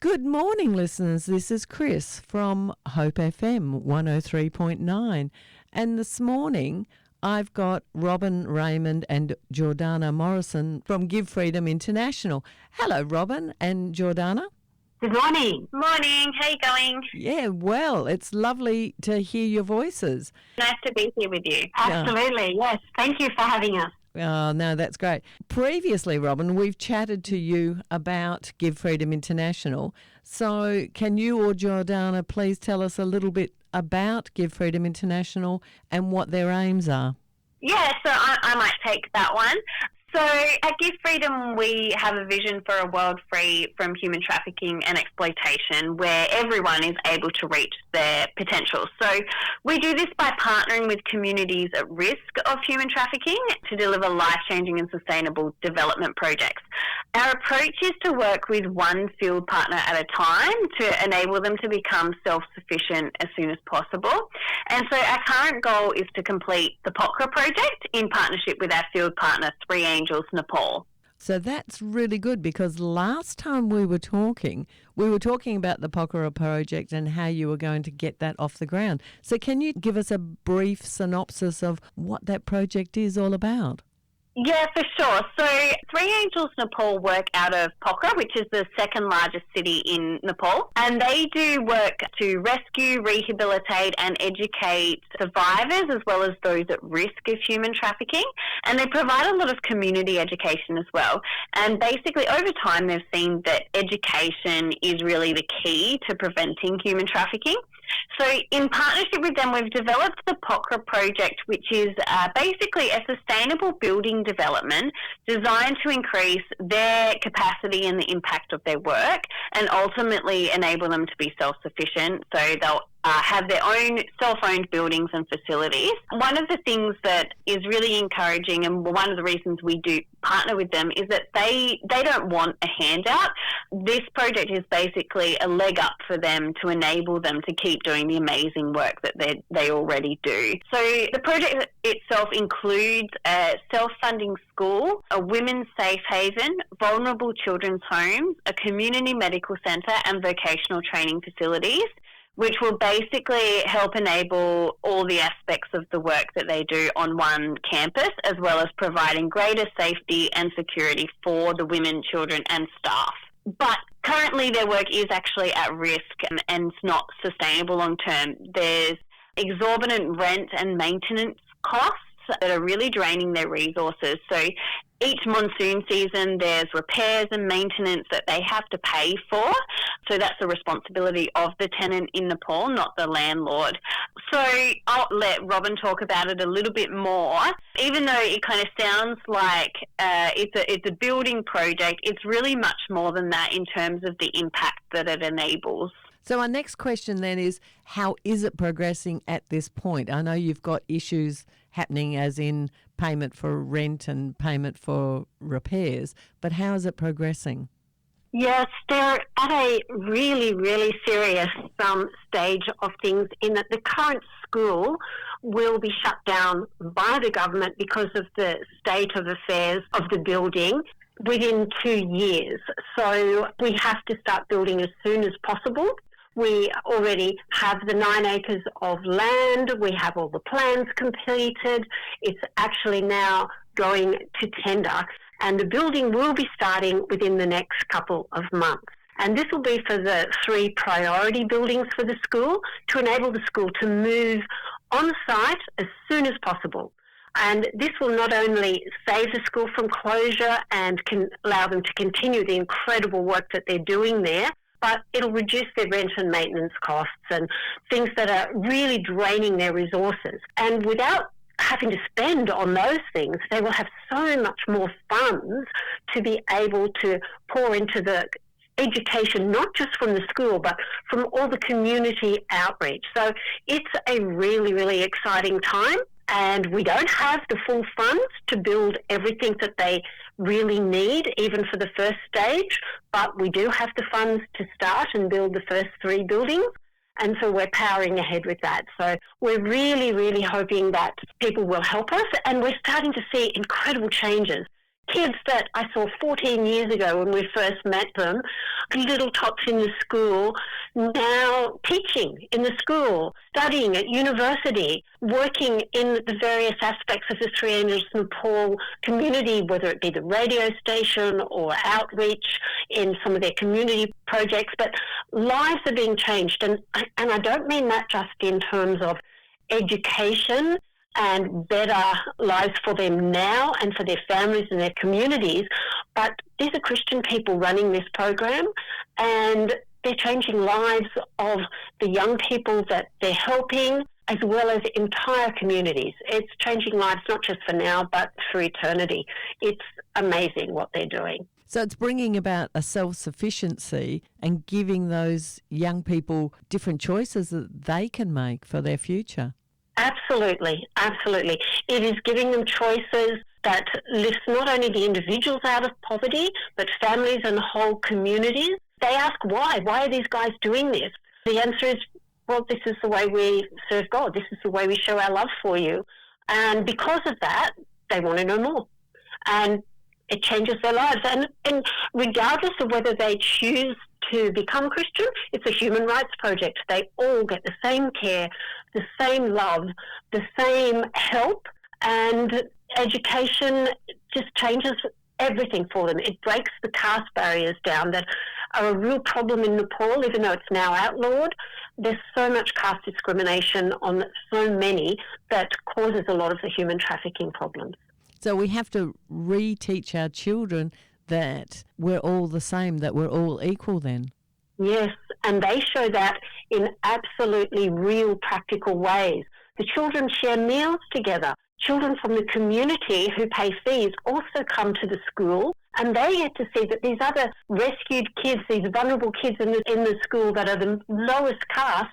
Good morning, listeners. This is Chris from Hope FM 103.9. And this morning, I've got Robin Raymond and Jordana Morrison from Give Freedom International. Hello, Robin and Jordana. Good morning. Morning. How are you going? Yeah, well, it's lovely to hear your voices. Nice to be here with you. Absolutely, yes. Thank you for having us. Oh, no, that's great. Previously, Robin, we've chatted to you about Give Freedom International. So can you or Jordana please tell us a little bit about Give Freedom International and what their aims are? Yeah, so I might take that one. So at Give Freedom, we have a vision for a world free from human trafficking and exploitation where everyone is able to reach their potential. So we do this by partnering with communities at risk of human trafficking to deliver life-changing and sustainable development projects. Our approach is to work with one field partner at a time to enable them to become self-sufficient as soon as possible. And so our current goal is to complete the POCRA project in partnership with our field partner, 9HopeFM Nepal. So that's really good because last time we were talking about the POCRA project and how you were going to get that off the ground. So can you give us a brief synopsis of what that project is all about? Yeah, for sure. So 9HopeFM Nepal work out of Pokhara, which is the second largest city in Nepal. And they do work to rescue, rehabilitate and educate survivors as well as those at risk of human trafficking. And they provide a lot of community education as well. And basically over time they've seen that education is really the key to preventing human trafficking. So in partnership with them, we've developed the POCRA project, which is basically a sustainable building development designed to increase their capacity and the impact of their work and ultimately enable them to be self-sufficient. So they'll have their own self-owned buildings and facilities. One of the things that is really encouraging and one of the reasons we do partner with them is that they don't want a handout. This project is basically a leg up for them to enable them to keep doing the amazing work that they already do. So the project itself includes a self-funding school, a women's safe haven, vulnerable children's homes, a community medical centre and vocational training facilities, which will basically help enable all the aspects of the work that they do on one campus, as well as providing greater safety and security for the women, children and staff. But currently their work is actually at risk and it's not sustainable long term. There's exorbitant rent and maintenance costs that are really draining their resources. So each monsoon season there's repairs and maintenance that they have to pay for. So that's the responsibility of the tenant in Nepal, not the landlord. So I'll let Robin talk about it a little bit more. Even though it kind of sounds like it's a building project, it's really much more than that in terms of the impact that it enables. So our next question then is, how is it progressing at this point? I know you've got issues happening as in payment for rent and payment for repairs, but how is it progressing? Yes, they're at a really, really serious stage of things in that the current school will be shut down by the government because of the state of affairs of the building within 2 years. So we have to start building as soon as possible. We already have the 9 acres of land. We have all the plans completed. It's actually now going to tender, and the building will be starting within the next couple of months. And this will be for the 3 priority buildings for the school to enable the school to move on site as soon as possible. And this will not only save the school from closure and can allow them to continue the incredible work that they're doing there, but it'll reduce their rent and maintenance costs and things that are really draining their resources. And without having to spend on those things, they will have so much more funds to be able to pour into the education, not just from the school, but from all the community outreach. So it's a really, really exciting time. And we don't have the full funds to build everything that they really need, even for the first stage, but we do have the funds to start and build the first 3 buildings. And so we're powering ahead with that. So we're really, really hoping that people will help us. And we're starting to see incredible changes. kids that I saw 14 years ago when we first met them, little tots in the school, now teaching in the school, studying at university, working in the various aspects of the Three Angels Nepal community, whether it be the radio station or outreach in some of their community projects. But lives are being changed, and I don't mean that just in terms of education and better lives for them now and for their families and their communities, but these are Christian people running this program, and they're changing lives of the young people that they're helping, as well as entire communities. It's changing lives not just for now, but for eternity. It's amazing what they're doing. So it's bringing about a self-sufficiency and giving those young people different choices that they can make for their future. Absolutely, absolutely. It is giving them choices that lifts not only the individuals out of poverty, but families and whole communities. They ask why. Why are these guys doing this? The answer is, well, this is the way we serve God. This is the way we show our love for you. And because of that, they want to know more. And it changes their lives. And regardless of whether they choose to become Christian, it's a human rights project. They all get the same care, the same love, the same help, and education just changes everything for them. It breaks the caste barriers down that are a real problem in Nepal, even though it's now outlawed. There's so much caste discrimination on so many that causes a lot of the human trafficking problems. So we have to reteach our children that we're all the same, that we're all equal then. Yes, and they show that in absolutely real, practical ways. The children share meals together. Children from the community who pay fees also come to the school, and they get to see that these other rescued kids, these vulnerable kids in the school that are the lowest caste,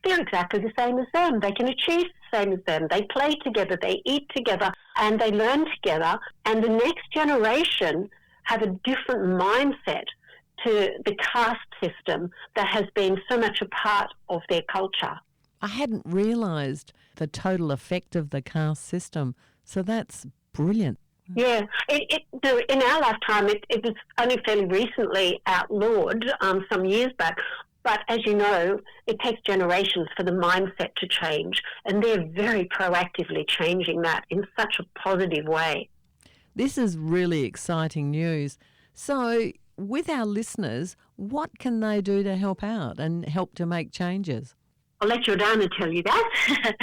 they're exactly the same as them. They can achieve the same as them. They play together, they eat together, and they learn together. And the next generation have a different mindset to the caste system that has been so much a part of their culture. I hadn't realised the total effect of the caste system, so that's brilliant. Yeah, in our lifetime, it was only fairly recently outlawed some years back. But as you know, it takes generations for the mindset to change, and they're very proactively changing that in such a positive way. This is really exciting news. So with our listeners, what can they do to help out and help to make changes? I'll let Jordana tell you that.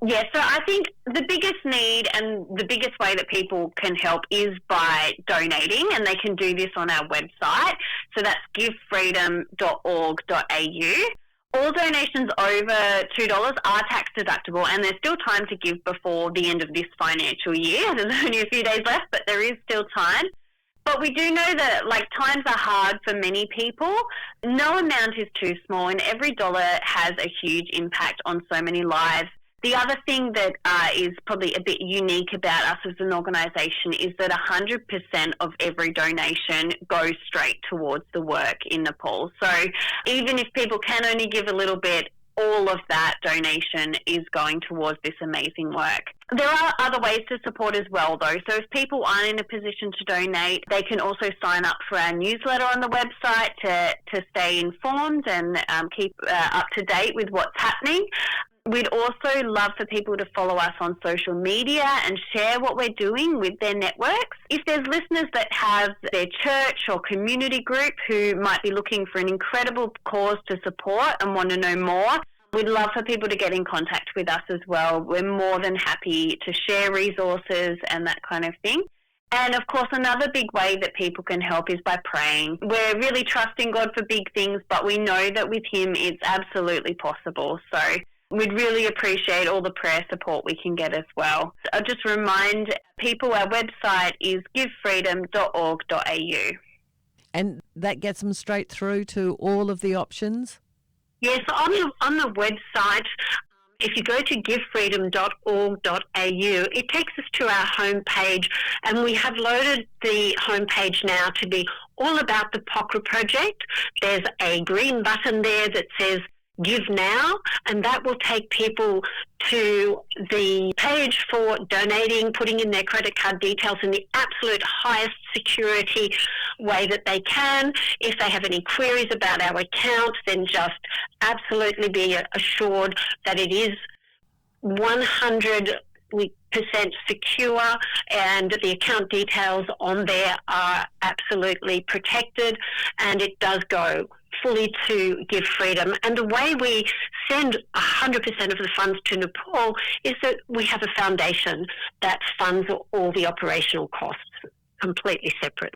Yeah, so I think the biggest need and the biggest way that people can help is by donating, and they can do this on our website. So that's givefreedom.org.au. All donations over $2 are tax deductible, and there's still time to give before the end of this financial year. There's only a few days left, but there is still time. But we do know that, times are hard for many people. No amount is too small, and every dollar has a huge impact on so many lives. The other thing that is probably a bit unique about us as an organisation is that 100% of every donation goes straight towards the work in Nepal. So even if people can only give a little bit, all of that donation is going towards this amazing work. There are other ways to support as well, though. So if people aren't in a position to donate, they can also sign up for our newsletter on the website to stay informed and keep up to date with what's happening. We'd also love for people to follow us on social media and share what we're doing with their networks. If there's listeners that have their church or community group who might be looking for an incredible cause to support and want to know more, we'd love for people to get in contact with us as well. We're more than happy to share resources and that kind of thing. And, of course, another big way that people can help is by praying. We're really trusting God for big things, but we know that with Him it's absolutely possible. So we'd really appreciate all the prayer support we can get as well. So I'll just remind people our website is givefreedom.org.au. And that gets them straight through to all of the options? Yes, on the website, if you go to givefreedom.org.au, it takes us to our homepage, and we have loaded the homepage now to be all about the POCRA project. There's a green button there that says Give Now, and that will take people to the page for donating, putting in their credit card details in the absolute highest security way that they can. If they have any queries about our account, then just absolutely be assured that it is 100% secure, and the account details on there are absolutely protected, and it does go fully to Give Freedom. And the way we send 100% of the funds to Nepal is that we have a foundation that funds all the operational costs completely separate.